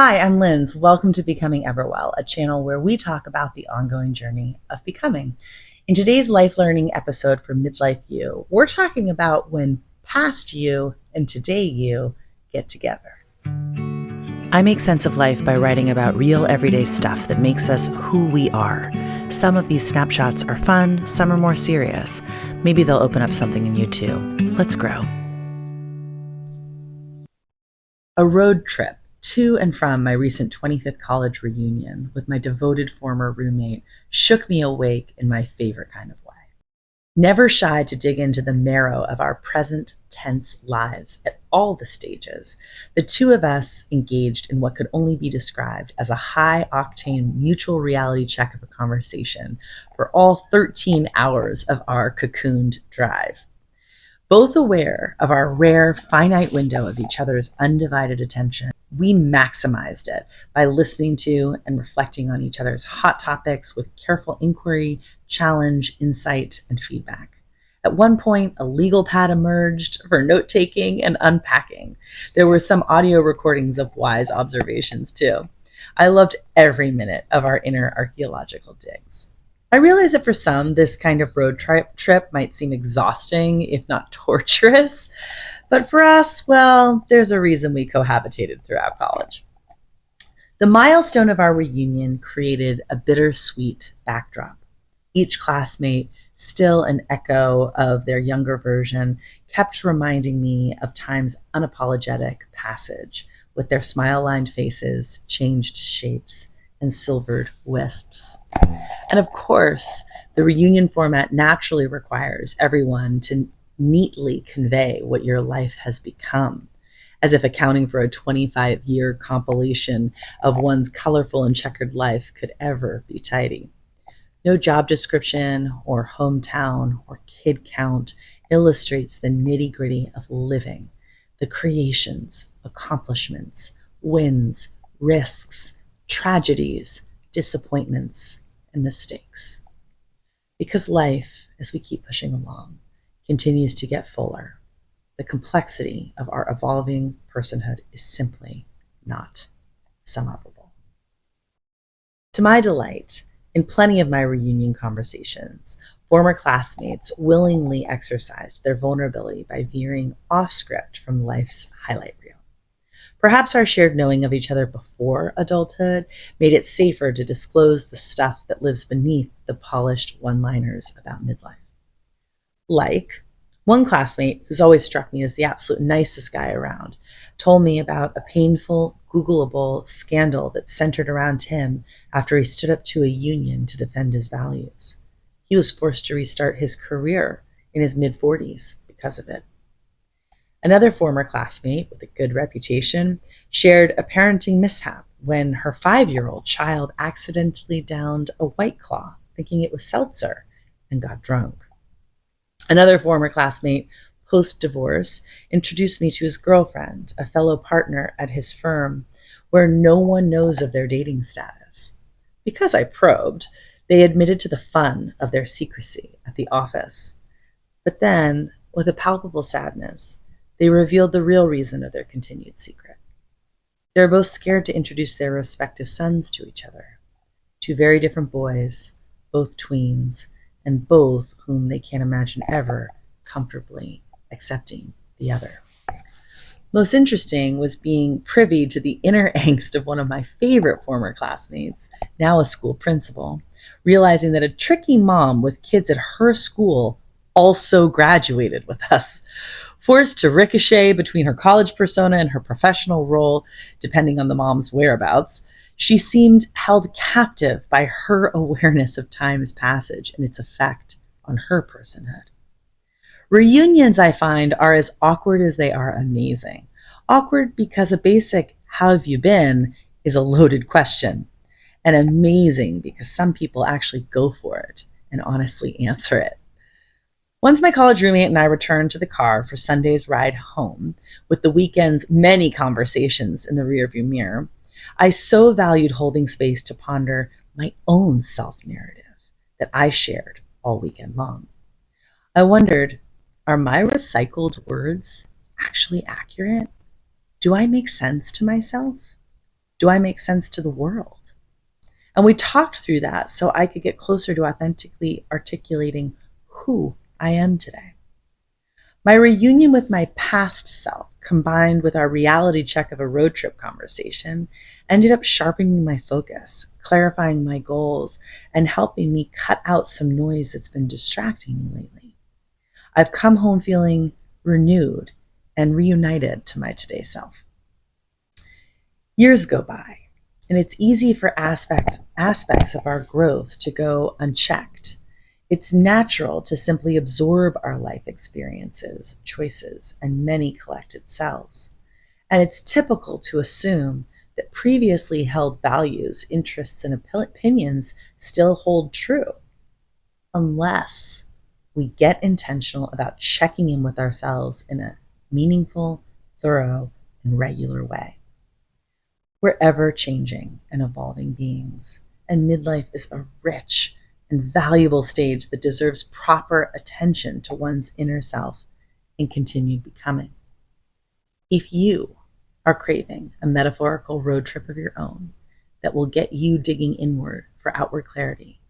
Hi, I'm Linz. Welcome to Becoming Everwell, a channel where we talk about the ongoing journey of becoming. In today's life learning episode for Midlife You, we're talking about when past you and today you get together. I make sense of life by writing about real everyday stuff that makes us who we are. Some of these snapshots are fun, some are more serious. Maybe they'll open up something in you too. Let's grow. A road trip to and from my recent 25th college reunion with my devoted former roommate shook me awake in my favorite kind of way. Never shy to dig into the marrow of our present tense lives at all the stages, the two of us engaged in what could only be described as a high-octane mutual reality check of a conversation for all 13 hours of our cocooned drive. Both aware of our rare, finite window of each other's undivided attention, we maximized it by listening to and reflecting on each other's hot topics with careful inquiry, challenge, insight, and feedback. At one point, a legal pad emerged for note-taking and unpacking. There were some audio recordings of wise observations, too. I loved every minute of our inner archaeological digs. I realize that for some, this kind of road trip might seem exhausting, if not torturous. But for us, well, there's a reason we cohabitated throughout college. The milestone of our reunion created a bittersweet backdrop. Each classmate, still an echo of their younger version, kept reminding me of time's unapologetic passage, with their smile-lined faces, changed shapes, and silvered wisps. And of course, the reunion format naturally requires everyone to neatly convey what your life has become, as if accounting for a 25-year compilation of one's colorful and checkered life could ever be tidy. No job description or hometown or kid count illustrates the nitty-gritty of living, the creations, accomplishments, wins, risks, tragedies, disappointments, and mistakes. Because life, as we keep pushing along, continues to get fuller, the complexity of our evolving personhood is simply not sum-upable. To my delight, in plenty of my reunion conversations, former classmates willingly exercised their vulnerability by veering off script from life's highlight reel. Perhaps our shared knowing of each other before adulthood made it safer to disclose the stuff that lives beneath the polished one-liners about midlife. Like, one classmate, who's always struck me as the absolute nicest guy around, told me about a painful, Googleable scandal that centered around him after he stood up to a union to defend his values. He was forced to restart his career in his mid-40s because of it. Another former classmate with a good reputation shared a parenting mishap when her 5-year-old child accidentally downed a White Claw, thinking it was seltzer, and got drunk. Another former classmate, post-divorce, introduced me to his girlfriend, a fellow partner at his firm, where no one knows of their dating status. Because I probed, they admitted to the fun of their secrecy at the office. But then, with a palpable sadness, they revealed the real reason of their continued secret. They're both scared to introduce their respective sons to each other. Two very different boys, both tweens, and both whom they can't imagine ever comfortably accepting the other. Most interesting was being privy to the inner angst of one of my favorite former classmates, now a school principal, realizing that a tricky mom with kids at her school also graduated with us. Forced to ricochet between her college persona and her professional role, depending on the mom's whereabouts, she seemed held captive by her awareness of time's passage and its effect on her personhood. Reunions, I find, are as awkward as they are amazing. Awkward because a basic "how have you been" is a loaded question, and amazing because some people actually go for it and honestly answer it. Once my college roommate and I returned to the car for Sunday's ride home, with the weekend's many conversations in the rearview mirror, I so valued holding space to ponder my own self-narrative that I shared all weekend long. I wondered, are my recycled words actually accurate? Do I make sense to myself? Do I make sense to the world? And we talked through that so I could get closer to authentically articulating who I am today. My reunion with my past self, combined with our reality check of a road trip conversation, ended up sharpening my focus, clarifying my goals, and helping me cut out some noise that's been distracting me lately. I've come home feeling renewed and reunited to my today self. Years go by, and it's easy for aspects of our growth to go unchecked. It's natural to simply absorb our life experiences, choices, and many collected selves. And it's typical to assume that previously held values, interests, and opinions still hold true, unless we get intentional about checking in with ourselves in a meaningful, thorough, and regular way. We're ever changing and evolving beings, and midlife is a rich and valuable stage that deserves proper attention to one's inner self and continued becoming. If you are craving a metaphorical road trip of your own that will get you digging inward for outward clarity,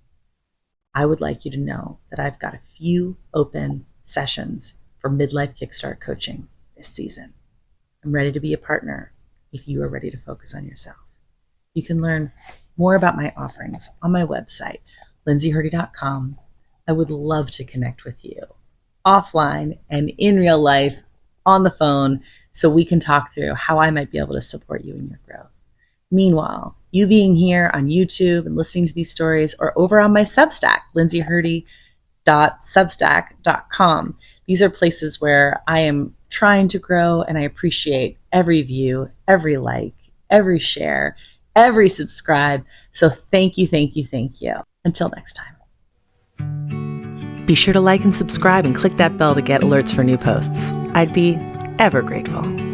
I would like you to know that I've got a few open sessions for midlife kickstart coaching this season. I'm ready to be a partner if you are ready to focus on yourself. You can learn more about my offerings on my website, lindsayhurdy.com. I would love to connect with you offline and in real life on the phone so we can talk through how I might be able to support you in your growth. Meanwhile, you being here on YouTube and listening to these stories or over on my Substack, lindsayhurdy.substack.com. These are places where I am trying to grow, and I appreciate every view, every like, every share, every subscribe. So thank you, thank you, thank you. Until next time. Be sure to like and subscribe and click that bell to get alerts for new posts. I'd be ever grateful.